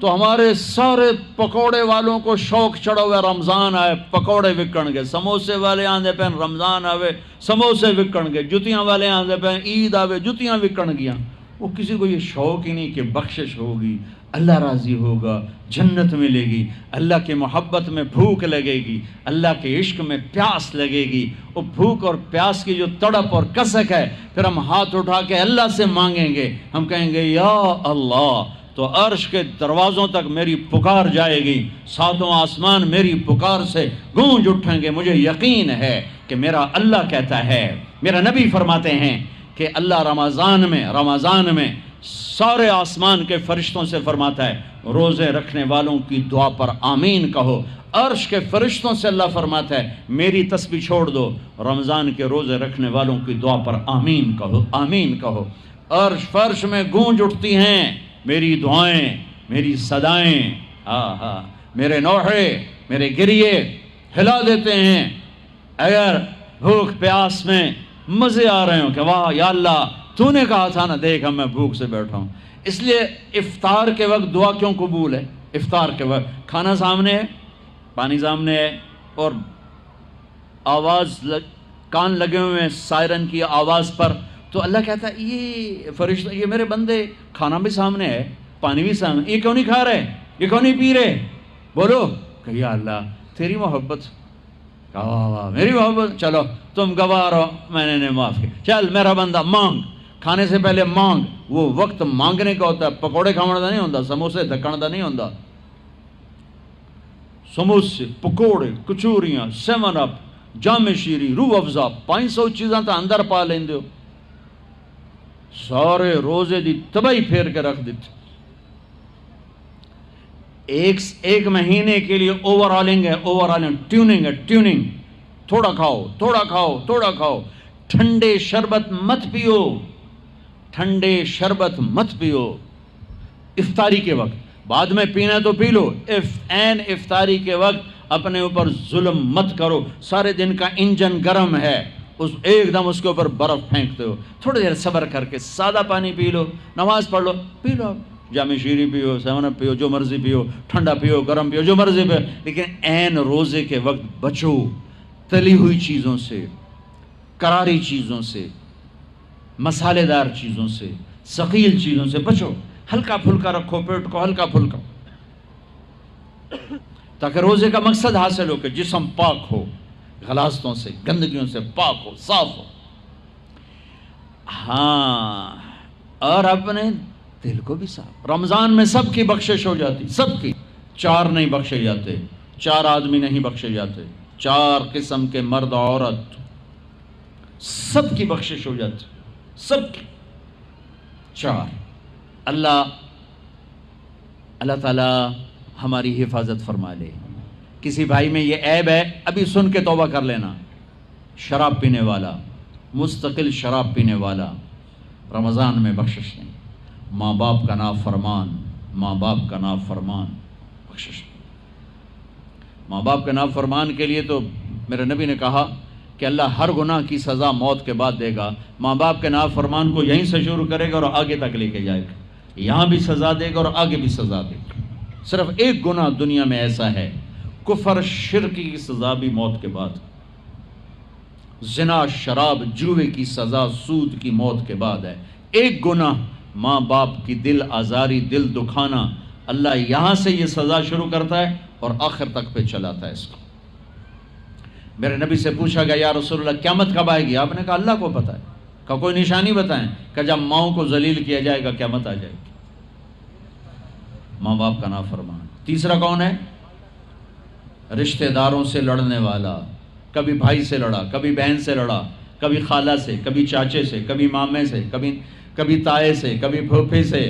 تو ہمارے سارے پکوڑے والوں کو شوق چڑھا ہوا رمضان آئے پکوڑے وکن گے، سموسے والے آندے پہ رمضان آوے سموسے وکن گے، جتیاں والے آندے پہ عید آوے جتیاں وکن گیاں۔ وہ کسی کو یہ شوق ہی نہیں کہ بخشش ہوگی، اللہ راضی ہوگا، جنت ملے گی، اللہ کی محبت میں بھوک لگے گی، اللہ کے عشق میں پیاس لگے گی۔ وہ بھوک اور پیاس کی جو تڑپ اور کسک ہے، پھر ہم ہاتھ اٹھا کے اللہ سے مانگیں گے، ہم کہیں گے یا اللہ، تو عرش کے دروازوں تک میری پکار جائے گی، ساتوں آسمان میری پکار سے گونج اٹھیں گے۔ مجھے یقین ہے کہ میرا اللہ کہتا ہے، میرا نبی فرماتے ہیں کہ اللہ رمضان میں سارے آسمان کے فرشتوں سے فرماتا ہے روزے رکھنے والوں کی دعا پر آمین کہو۔ عرش کے فرشتوں سے اللہ فرماتا ہے میری تسبیح چھوڑ دو، رمضان کے روزے رکھنے والوں کی دعا پر آمین کہو، آمین کہو۔ عرش فرش میں گونج اٹھتی ہیں میری دعائیں، میری صدائیں، میرے نوحے، میرے گریے ہلا دیتے ہیں۔ اگر بھوک پیاس میں مزے آ رہے ہوں کہ واہ یا اللہ تو نے کہا تھا نا، دیکھ میں بھوک سے بیٹھا ہوں۔ اس لیے افطار کے وقت دعا کیوں قبول ہے؟ افطار کے وقت کھانا سامنے ہے، پانی سامنے ہے، اور آواز کان لگے ہوئے ہیں سائرن کی آواز پر، تو اللہ کہتا ہے یہ فرشتہ، یہ میرے بندے، کھانا بھی سامنے ہے، پانی بھی سامنے، یہ کیوں نہیں کھا رہے، یہ کیوں نہیں پی رہے؟ بولو کہ یا اللہ تیری محبت، میری محبت، چلو تم گواہ رہو، میں نے معاف کیا، چل میرا بندہ مانگ، کھانے سے پہلے مانگ۔ وہ وقت مانگنے کا ہوتا ہے، پکوڑے کھانے کا نہیں ہوتا، سموسے دکن کا نہیں ہوتا۔ سموسے، پکوڑے، کچوریاں، 7 اپ، جام شیری، روح افزا، 500 چیزاں تو اندر پا لیندے ہو، سارے روزے دی تباہی پھیر کے رکھ دیتے۔ ایک مہینے کے لیے اوور آلنگ ہے، ٹیوننگ ہے، ٹیوننگ، تھوڑا کھاؤ، تھوڑا کھاؤ، تھوڑا کھاؤ، ٹھنڈے شربت مت پیو، ٹھنڈے شربت مت پیو افطاری کے وقت، بعد میں پینا تو پی لو، این افطاری کے وقت اپنے اوپر ظلم مت کرو۔ سارے دن کا انجن گرم ہے، ایک دم اس کے اوپر برف پھینکتے ہو، تھوڑی دیر صبر کر کے سادہ پانی پی لو، نماز پڑھ لو، پی لو، جامع شیری پیو، 7 اپ پیو، جو مرضی پیو، ٹھنڈا پیو، گرم پیو، جو مرضی پیو، لیکن این روزے کے وقت بچو تلی ہوئی چیزوں سے، کراری چیزوں سے، مسالے دار چیزوں سے، ثقیل چیزوں سے بچو، ہلکا پھلکا رکھو پیٹ کو، ہلکا پھلکا، تاکہ روزے کا مقصد حاصل ہو کہ جسم پاک ہو، غلاظتوں سے، گندگیوں سے پاک ہو، صاف ہو۔ ہاں، اور اپنے دل کو بھی صاف۔ رمضان میں سب کی بخشش ہو جاتی، سب کی، 4 نہیں بخشے جاتے، 4 آدمی نہیں بخشے جاتے، 4 قسم کے مرد عورت، سب کی بخشش ہو جاتی، سب کی، 4۔ اللہ تعالی ہماری حفاظت فرما لے۔ کسی بھائی میں یہ عیب ہے، ابھی سن کے توبہ کر لینا، شراب پینے والا، مستقل شراب پینے والا، رمضان میں بخشش نہیں، ماں باپ کا نافرمان، ماں باپ کا نافرمان، بخشش نہیں۔ ماں باپ کے نافرمان کے لیے تو میرے نبی نے کہا کہ اللہ ہر گناہ کی سزا موت کے بعد دے گا۔ ماں باپ کے نافرمان کو یہیں سے شروع کرے گا اور آگے تک لے کے جائے گا، یہاں بھی سزا دے گا اور آگے بھی سزا دے گا۔ صرف ایک گناہ دنیا میں ایسا ہے، کفر شرک کی سزا بھی موت کے بعد، زنا، شراب، جوے کی سزا، سود کی موت کے بعد ہے۔ ایک گناہ ماں باپ کی دل آزاری، دل دکھانا، اللہ یہاں سے یہ سزا شروع کرتا ہے اور آخر تک پہ چلاتا ہے اس کو۔ میرے نبی سے پوچھا گیا یا رسول اللہ قیامت کب آئے گی؟ آپ نے کہا اللہ کو پتہ ہے۔ کہ کوئی نشانی بتائیں؟ کہ جب ماؤں کو ذلیل کیا جائے گا قیامت آ جائے گی۔ ماں باپ کا نافرمان۔ تیسرا کون ہے؟ رشتہ داروں سے لڑنے والا، کبھی بھائی سے لڑا، کبھی بہن سے لڑا، کبھی خالہ سے، کبھی چاچے سے، کبھی مامے سے، کبھی تائے سے، کبھی پھوپھی سے،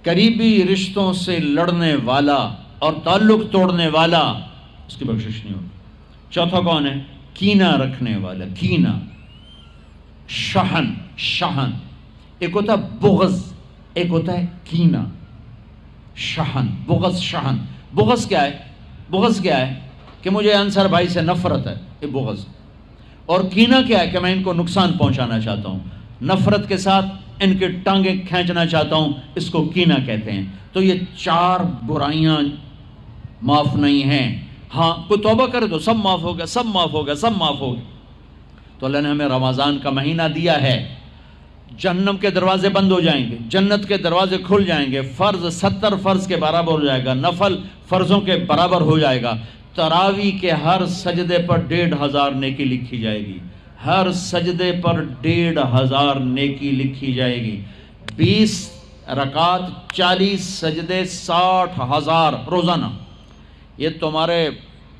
قریبی رشتوں سے لڑنے والا اور تعلق توڑنے والا، اس کی بخشش نہیں ہوگی۔ چوتھا کون ہے؟ کینہ رکھنے والا، کینہ، شحن، ایک ہوتا ہے بغض، ایک ہوتا ہے کینہ، شحن، بغض، شحن۔ بغض کیا ہے؟ بغض کیا ہے؟ کہ مجھے انصر بھائی سے نفرت ہے، یہ بغض۔ اور کینہ کیا ہے؟ کہ میں ان کو نقصان پہنچانا چاہتا ہوں۔ نفرت کے ساتھ ان کی ٹانگیں کھینچنا چاہتا ہوں، اس کو کینہ کہتے ہیں۔ تو یہ 4 برائیاں معاف نہیں ہیں۔ ہاں کوئی توبہ کرے تو سب معاف ہو گیا، سب معاف ہو گیا، سب معاف ہو گیا۔ تو اللہ نے ہمیں رمضان کا مہینہ دیا ہے، جہنم کے دروازے بند ہو جائیں گے، جنت کے دروازے کھل جائیں گے، فرض 70 فرض کے برابر ہو جائے گا، نفل فرضوں کے برابر ہو جائے گا، تراویح کے ہر سجدے پر 1500 نیکی لکھی جائے گی، ہر سجدے پر 1500 نیکی لکھی جائے گی، 20 رکعت 40 سجدے 60,000 روزانہ۔ یہ تمہارے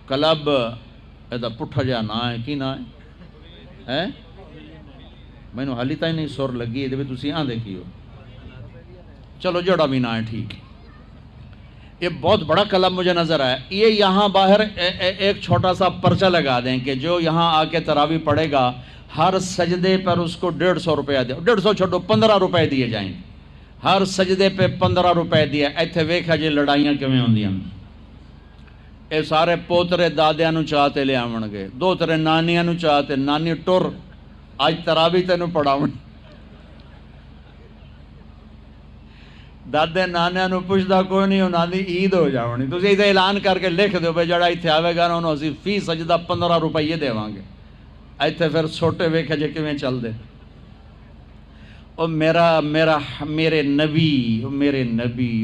کلب ایدا پٹھا جا نہ ہے کی نہ ہے میں نے حالی تھی نہیں سر لگی ہے تھی آدھے کی ہو، چلو جڑا بھی نہ ہے ٹھیک۔ یہ بہت بڑا کلب مجھے نظر آیا۔ یہ یہاں باہر ایک چھوٹا سا پرچہ لگا دیں کہ جو یہاں آ کے تراویح پڑھے گا ہر سجدے پر اس کو 150 روپیہ دے، 150 چھوڑو 15 روپے دیے جائیں گے، ہر سجدے پہ 15 روپے دیا۔ ایتھے ویکھا جی لڑائیاں کیویں ہوندیاں، اے سارے پوترے دادیاں نو چاہتے لے آون گے، دو ترے نانیاں نو چاہتے، نانی ٹر آج تراویح تینوں پڑھاون، دادے نانیاں نو پوچھدا کوئی نہیں، انہاں دی عید ہو جاونی، تسی ایتھے اعلان کر کے لکھ دیو بھئی جڑا ایتھے آوے گا نا انہوں اسی فی سجدہ 15 روپے دیواں گے۔ ایتھے پھر چھوٹے ویکھے جے کیویں چل دے۔ او میرے نبی، او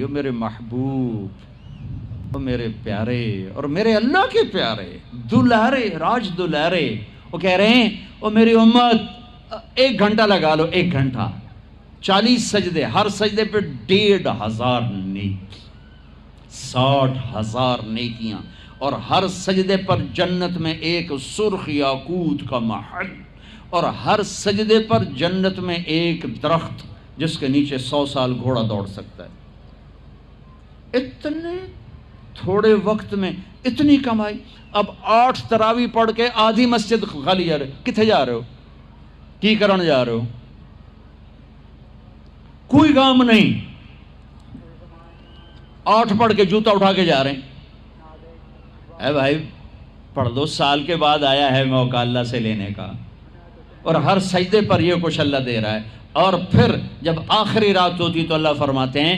میرے محبوب، او میرے پیارے اور میرے اللہ کے پیارے دلارے راج دلارے، وہ کہہ رہے ہیں او میری امت 1 گھنٹہ لگا لو، 1 گھنٹہ 40 سجدے، ہر سجدے پہ 1500 نیکی، 60,000 نیکیاں، اور ہر سجدے پر جنت میں ایک سرخ یاقوت کا محل، اور ہر سجدے پر جنت میں ایک درخت جس کے نیچے 100 سال گھوڑا دوڑ سکتا ہے۔ اتنے تھوڑے وقت میں اتنی کمائی۔ اب 8 تراویح پڑھ کے آدھی مسجد خالی جا رہے، کتنے جا رہے ہو، کی کرن جا رہے ہو، کوئی کام نہیں، 8 پڑھ کے جوتا اٹھا کے جا رہے ہیں۔ اے بھائی پڑھ دو، سال کے بعد آیا ہے موقع اللہ سے لینے کا، اور ہر سجدے پر یہ کچھ اللہ دے رہا ہے۔ اور پھر جب آخری رات ہوتی تو اللہ فرماتے ہیں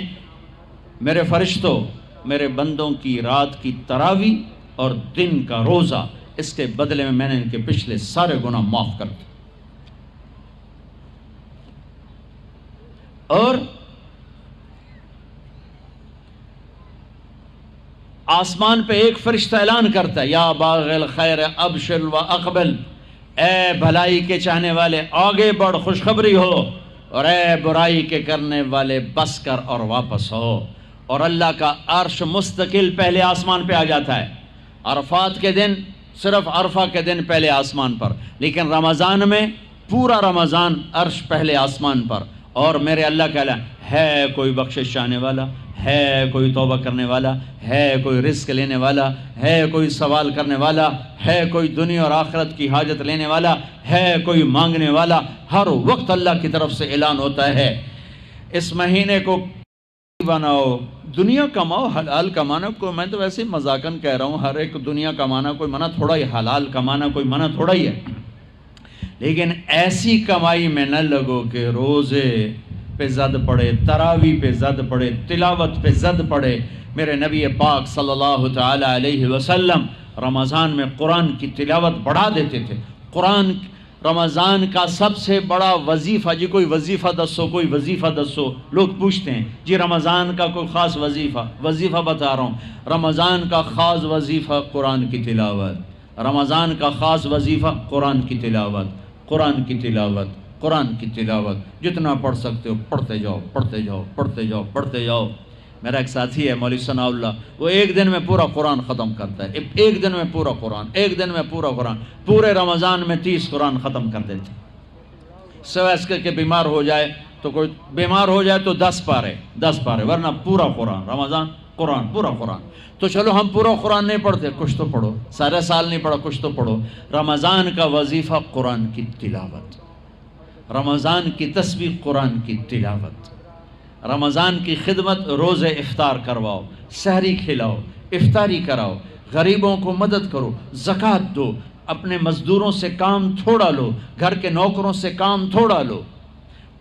میرے فرشتوں، میرے بندوں کی رات کی تراویح اور دن کا روزہ، اس کے بدلے میں نے ان کے پچھلے سارے گناہ معاف کر دیے۔ اور آسمان پہ ایک فرشتہ اعلان کرتا ہے یا باغ الخیر ابشر و اقبل، اے بھلائی کے چاہنے والے آگے بڑھ خوشخبری ہو، اور اے برائی کے کرنے والے بس کر اور واپس ہو۔ اور اللہ کا عرش مستقل پہلے آسمان پہ آ جاتا ہے، عرفات کے دن صرف عرفہ کے دن پہلے آسمان پر، لیکن رمضان میں پورا رمضان عرش پہلے آسمان پر۔ اور میرے اللہ کا اعلان ہے، کوئی بخشش چاہنے والا ہے، کوئی توبہ کرنے والا ہے، کوئی رزق لینے والا ہے، کوئی سوال کرنے والا ہے، کوئی دنیا اور آخرت کی حاجت لینے والا ہے، کوئی مانگنے والا، ہر وقت اللہ کی طرف سے اعلان ہوتا ہے۔ اس مہینے کو بناؤ، دنیا کماؤ، حلال کمانا کوئی، میں تو ویسے مذاقن کہہ رہا ہوں، ہر ایک دنیا کمانا کوئی منع تھوڑا ہی، حلال کمانا کوئی منع تھوڑا ہی ہے، لیکن ایسی کمائی میں نہ لگو کہ روزے پہ زد پڑے، تراویح پہ زد پڑے، تلاوت پہ زد پڑے۔ میرے نبی پاک صلی اللہ تعالی علیہ وسلم رمضان میں قرآن کی تلاوت بڑھا دیتے تھے۔ قرآن رمضان کا سب سے بڑا وظیفہ، جی کوئی وظیفہ دسو، کوئی وظیفہ دسو، لوگ پوچھتے ہیں جی رمضان کا کوئی خاص وظیفہ بتا رہا ہوں۔ رمضان کا خاص وظیفہ قرآن کی تلاوت، رمضان کا خاص وظیفہ قرآن کی تلاوت، قرآن کی تلاوت، قرآن کی تلاوت، جتنا پڑھ سکتے ہو پڑھتے جاؤ، پڑھتے جاؤ، پڑھتے جاؤ، پڑھتے جاؤ۔ میرا ایک ساتھی ہے مولوی ثناء اللہ، وہ ایک دن میں پورا قرآن ختم کرتا ہے، ایک دن میں پورا قرآن، ایک دن میں پورا قرآن، پورے رمضان میں 30 قرآن ختم کر دیتے، سوائے اس کے بیمار ہو جائے تو کوئی بیمار ہو جائے تو 10 پارے، ورنہ پورا قرآن رمضان، قرآن پورا قرآن۔ تو چلو ہم پورا قرآن نہیں پڑھتے، کچھ تو پڑھو، سارے سال نہیں پڑھا، کچھ تو پڑھو۔ رمضان کا وظیفہ قرآن کی تلاوت، رمضان کی تسبیح قرآن کی تلاوت، رمضان کی خدمت، روزے افطار کرواؤ، سحری کھلاؤ، افطاری کراؤ، غریبوں کو مدد کرو، زکوٰۃ دو، اپنے مزدوروں سے کام تھوڑا لو، گھر کے نوکروں سے کام تھوڑا لو،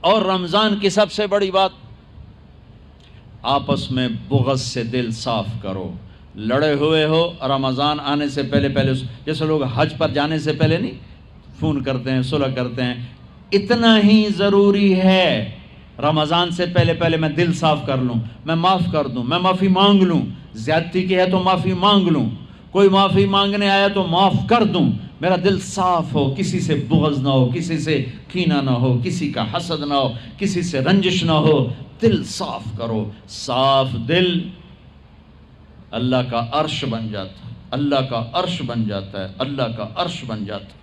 اور رمضان کی سب سے بڑی بات، آپس میں بغض سے دل صاف کرو. لڑے ہوئے ہو، رمضان آنے سے پہلے جیسے لوگ حج پر جانے سے پہلے نہیں فون کرتے ہیں، صلح کرتے ہیں، اتنا ہی ضروری ہے رمضان سے پہلے میں دل صاف کر لوں، میں معاف کر دوں، میں معافی مانگ لوں. زیادتی کی ہے تو معافی مانگ لوں، کوئی معافی مانگنے آیا تو معاف کر دوں. میرا دل صاف ہو، کسی سے بغض نہ ہو، کسی سے کینہ نہ ہو، کسی کا حسد نہ ہو، کسی سے رنجش نہ ہو. دل صاف کرو. صاف دل اللہ کا عرش بن جاتا ہے، اللہ کا عرش بن جاتا ہے، اللہ کا عرش بن جاتا ہے.